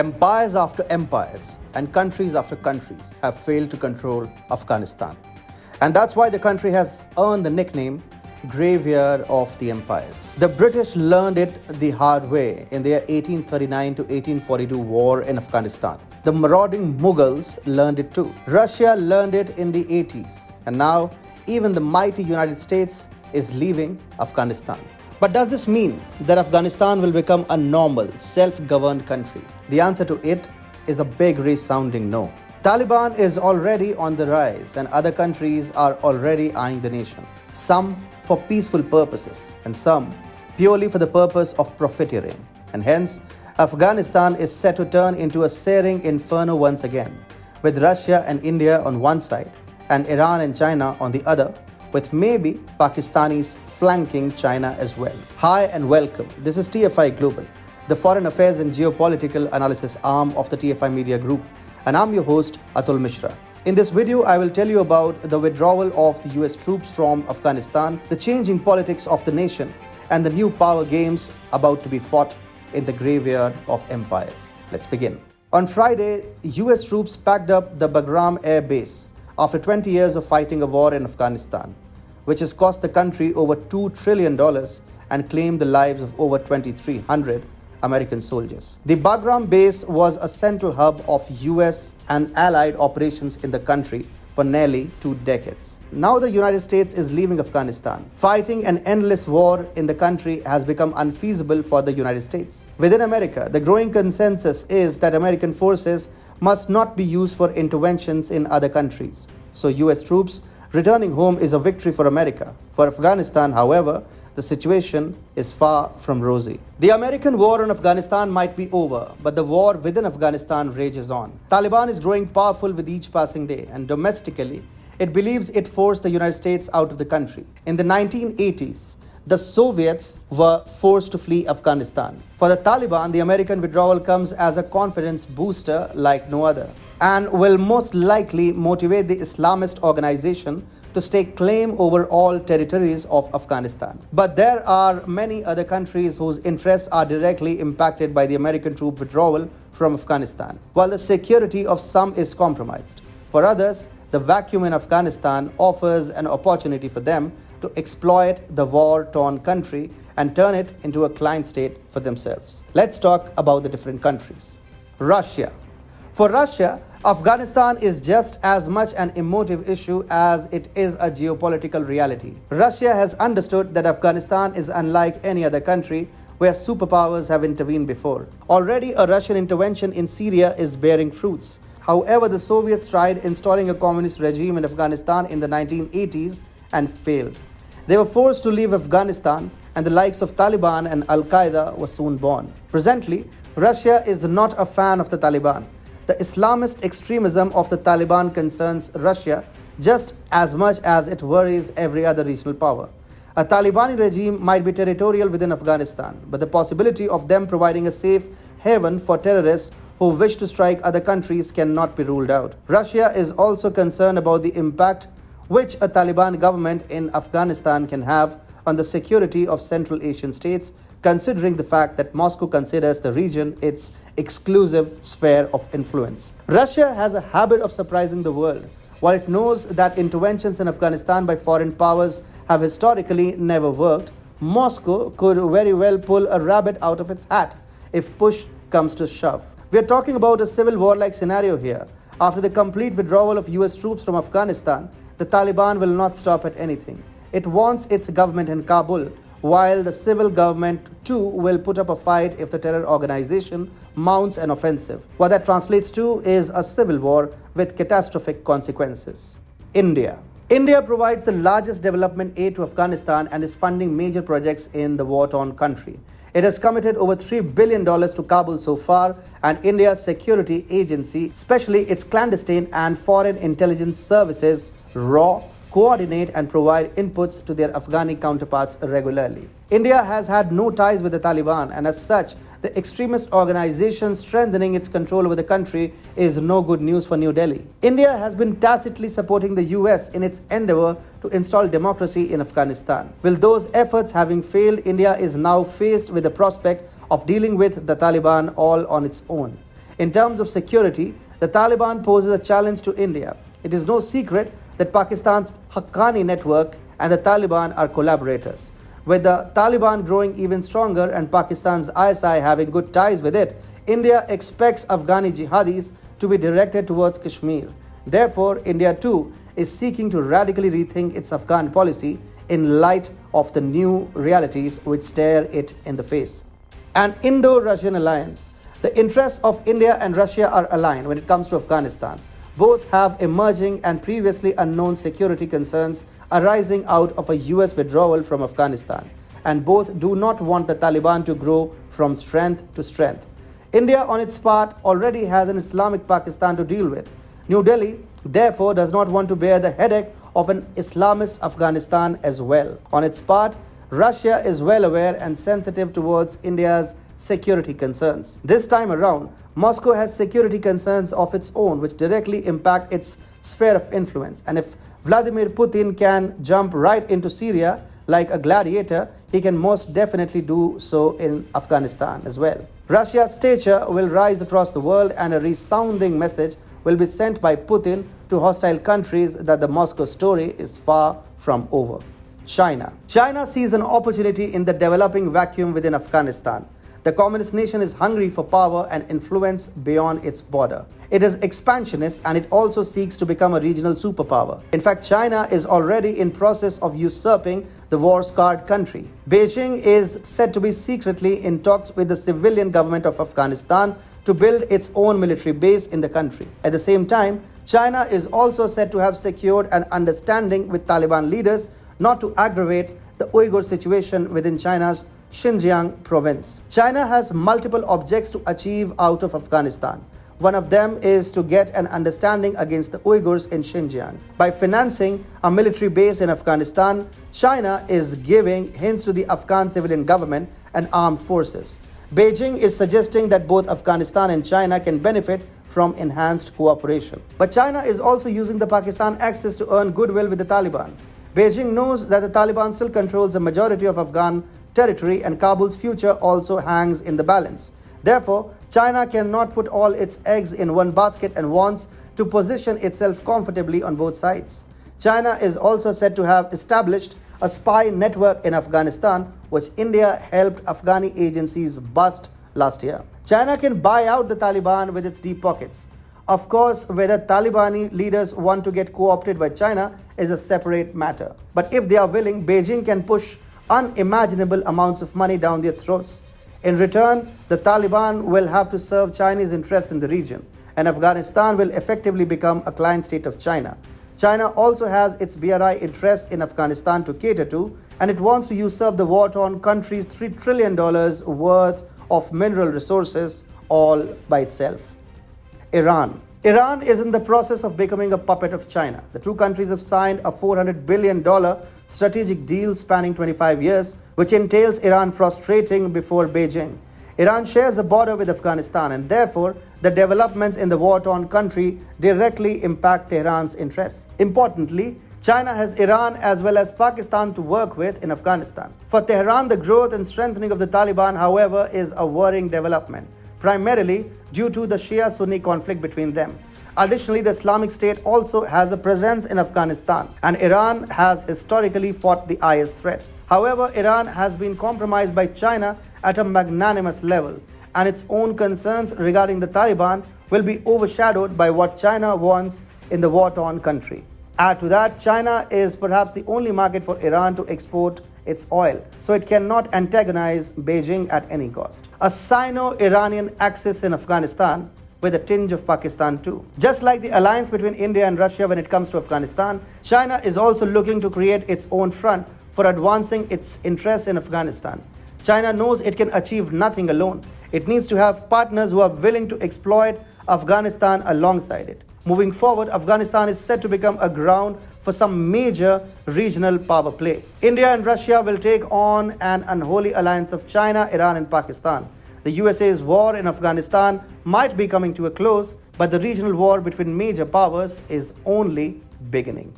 Empires after empires and countries after countries have failed to control Afghanistan. And that's why the country has earned the nickname Graveyard of the Empires. The British learned it the hard way in their 1839 to 1842 war in Afghanistan. The marauding Mughals learned it too. Russia learned it in the 80s. And now, even the mighty United States is leaving Afghanistan. But does this mean that Afghanistan will become a normal, self-governed country? The answer to it is a big resounding no. Taliban is already on the rise and other countries are already eyeing the nation. Some for peaceful purposes and some purely for the purpose of profiteering. And hence, Afghanistan is set to turn into a searing inferno once again, with Russia and India on one side and Iran and China on the other, with maybe Pakistanis flanking China as well. Hi and welcome. This is TFI Global, the foreign affairs and geopolitical analysis arm of the TFI Media Group, and I'm your host Atul Mishra. In this video, I will tell you about the withdrawal of the US troops from Afghanistan, the changing politics of the nation, and the new power games about to be fought in the graveyard of empires. Let's begin. On Friday, US troops packed up the Bagram Air Base after 20 years of fighting a war in Afghanistan, which has cost the country over $2 trillion and claimed the lives of over 2,300 American soldiers. The Bagram base was a central hub of US and allied operations in the country for nearly 2 decades. Now the United States is leaving Afghanistan. Fighting an endless war in the country has become unfeasible for the United States. Within America, the growing consensus is that American forces must not be used for interventions in other countries. So US troops returning home is a victory for America. For Afghanistan, however, the situation is far from rosy. The American war on Afghanistan might be over, but the war within Afghanistan rages on. Taliban is growing powerful with each passing day, and domestically, it believes it forced the United States out of the country. In the 1980s, the Soviets were forced to flee Afghanistan. For the Taliban, the American withdrawal comes as a confidence booster like no other, and will most likely motivate the Islamist organization to stake claim over all territories of Afghanistan. But there are many other countries whose interests are directly impacted by the American troop withdrawal from Afghanistan, while the security of some is compromised. For others, the vacuum in Afghanistan offers an opportunity for them to exploit the war-torn country and turn it into a client state for themselves. Let's talk about the different countries. Russia. For Russia, Afghanistan is just as much an emotive issue as it is a geopolitical reality. Russia has understood that Afghanistan is unlike any other country where superpowers have intervened before. Already, a Russian intervention in Syria is bearing fruits. However, the Soviets tried installing a communist regime in Afghanistan in the 1980s and failed. They were forced to leave Afghanistan, and the likes of Taliban and Al-Qaeda were soon born. Presently, Russia is not a fan of the Taliban. The Islamist extremism of the Taliban concerns Russia just as much as it worries every other regional power. A Talibani regime might be territorial within Afghanistan, but the possibility of them providing a safe haven for terrorists who wish to strike other countries cannot be ruled out. Russia is also concerned about the impact which a Taliban government in Afghanistan can have on the security of Central Asian states, considering the fact that Moscow considers the region its exclusive sphere of influence. Russia has a habit of surprising the world. While it knows that interventions in Afghanistan by foreign powers have historically never worked, Moscow could very well pull a rabbit out of its hat if push comes to shove. We are talking about a civil war-like scenario here. After the complete withdrawal of US troops from Afghanistan, the Taliban will not stop at anything. It wants its government in Kabul, while the civil government too will put up a fight if the terror organization mounts an offensive. What that translates to is a civil war with catastrophic consequences. India. India provides the largest development aid to Afghanistan and is funding major projects in the war-torn country. It has committed over $3 billion to Kabul so far, and India's security agency, especially its clandestine and foreign intelligence services, RAW, coordinate and provide inputs to their Afghani counterparts regularly. India has had no ties with the Taliban, and as such, the extremist organization strengthening its control over the country is no good news for New Delhi. India has been tacitly supporting the US in its endeavor to install democracy in Afghanistan. With those efforts having failed, India is now faced with the prospect of dealing with the Taliban all on its own. In terms of security, the Taliban poses a challenge to India. It is no secret that Pakistan's Haqqani network and the Taliban are collaborators. With the Taliban growing even stronger and Pakistan's ISI having good ties with it, India expects Afghani jihadis to be directed towards Kashmir. Therefore, India too is seeking to radically rethink its Afghan policy in light of the new realities which stare it in the face. An Indo-Russian alliance. The interests of India and Russia are aligned when it comes to Afghanistan. Both have emerging and previously unknown security concerns arising out of a US withdrawal from Afghanistan, and both do not want the Taliban to grow from strength to strength. India, on its part, already has an Islamic Pakistan to deal with. New Delhi, therefore, does not want to bear the headache of an Islamist Afghanistan as well. On its part, Russia is well aware and sensitive towards India's security concerns. This time around, Moscow has security concerns of its own which directly impact its sphere of influence. And if Vladimir Putin can jump right into Syria like a gladiator, he can most definitely do so in Afghanistan as well. Russia's stature will rise across the world, and a resounding message will be sent by Putin to hostile countries that the Moscow story is far from over. China. China sees an opportunity in the developing vacuum within Afghanistan. The communist nation is hungry for power and influence beyond its border. It is expansionist and it also seeks to become a regional superpower. In fact, China is already in process of usurping the war-scarred country. Beijing is said to be secretly in talks with the civilian government of Afghanistan to build its own military base in the country. At the same time, China is also said to have secured an understanding with Taliban leaders not to aggravate the Uyghur situation within China's Xinjiang province. China has multiple objects to achieve out of Afghanistan. One of them is to get an understanding against the Uyghurs in Xinjiang. By financing a military base in Afghanistan, China is giving hints to the Afghan civilian government and armed forces. Beijing is suggesting that both Afghanistan and China can benefit from enhanced cooperation. But China is also using the Pakistan axis to earn goodwill with the Taliban. Beijing knows that the Taliban still controls a majority of Afghan territory and Kabul's future also hangs in the balance. Therefore, China cannot put all its eggs in one basket and wants to position itself comfortably on both sides. China is also said to have established a spy network in Afghanistan, which India helped Afghani agencies bust last year. China can buy out the Taliban with its deep pockets. Of course, whether Talibani leaders want to get co-opted by China is a separate matter. But if they are willing, Beijing can push unimaginable amounts of money down their throats. In return, the Taliban will have to serve Chinese interests in the region, and Afghanistan will effectively become a client state of China. China also has its BRI interests in Afghanistan to cater to, and it wants to usurp the war-torn country's $3 trillion worth of mineral resources all by itself. Iran. Iran is in the process of becoming a puppet of China. The two countries have signed a $400 billion strategic deal spanning 25 years, which entails Iran prostrating before Beijing. Iran shares a border with Afghanistan, and therefore the developments in the war-torn country directly impact Tehran's interests. Importantly, China has Iran as well as Pakistan to work with in Afghanistan. For Tehran, the growth and strengthening of the Taliban, however, is a worrying development, primarily due to the Shia-Sunni conflict between them. Additionally, the Islamic State also has a presence in Afghanistan, and Iran has historically fought the IS threat. However, Iran has been compromised by China at a magnanimous level, and its own concerns regarding the Taliban will be overshadowed by what China wants in the war-torn country. Add to that, China is perhaps the only market for Iran to export its oil, so it cannot antagonize Beijing at any cost. A Sino-Iranian axis in Afghanistan with a tinge of Pakistan too. Just like the alliance between India and Russia when it comes to Afghanistan, China is also looking to create its own front for advancing its interests in Afghanistan. China knows it can achieve nothing alone. It needs to have partners who are willing to exploit Afghanistan alongside it. Moving forward, Afghanistan is set to become a ground for some major regional power play. India and Russia will take on an unholy alliance of China, Iran, and Pakistan. The USA's war in Afghanistan might be coming to a close, but the regional war between major powers is only beginning.